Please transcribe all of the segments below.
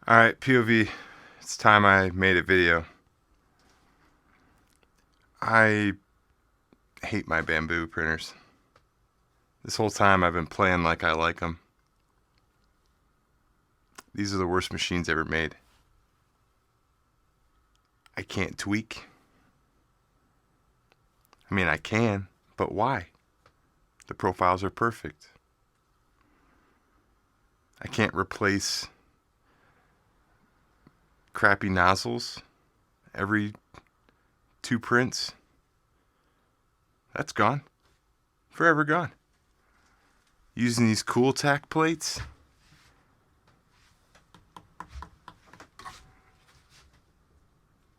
Alright, POV. It's time I made a video. I hate my Bambu printers. This whole time I've been playing like I like them. These are the worst machines ever made. I can't tweak. I mean, I can, but why? The profiles are perfect. I can't replace crappy nozzles every 2 prints. That's gone. Forever gone. Using these cool tack plates.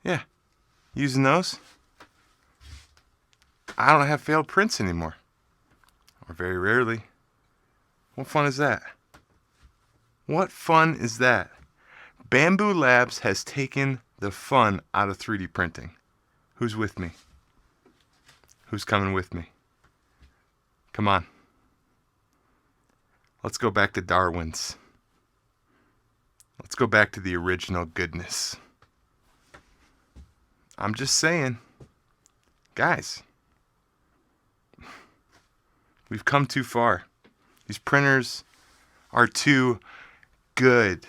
Yeah, using those. I don't have failed prints anymore. Or very rarely. What fun is that? What fun is that? Bambu Labs has taken the fun out of 3D printing. Who's with me? Who's coming with me? Come on. Let's go back to Darwin's. Let's go back to the original goodness. I'm just saying, guys, we've come too far. These printers are too good.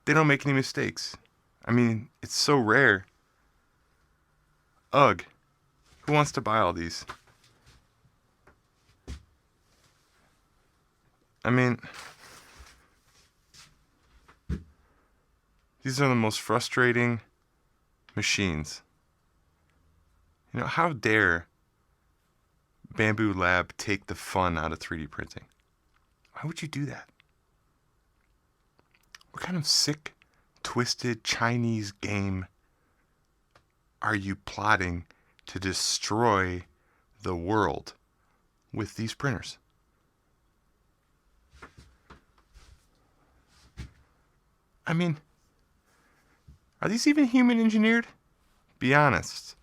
They don't make any mistakes. I mean, it's so rare. Ugh. Who wants to buy all these? I mean, these are the most frustrating machines. You know, how dare Bambu Lab take the fun out of 3D printing? Why would you do that? What kind of sick, twisted Chinese game are you plotting to destroy the world with these printers? I mean, are these even human engineered? Be honest.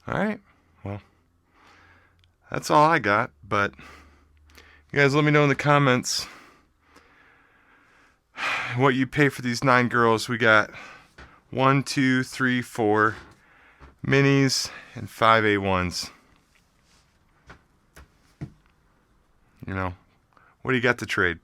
Alright, well, that's all I got, but you guys let me know in the comments what you pay for these 9 girls. We got 1, 2, 3, 4 minis and 5 A1s. You know, what do you got to trade?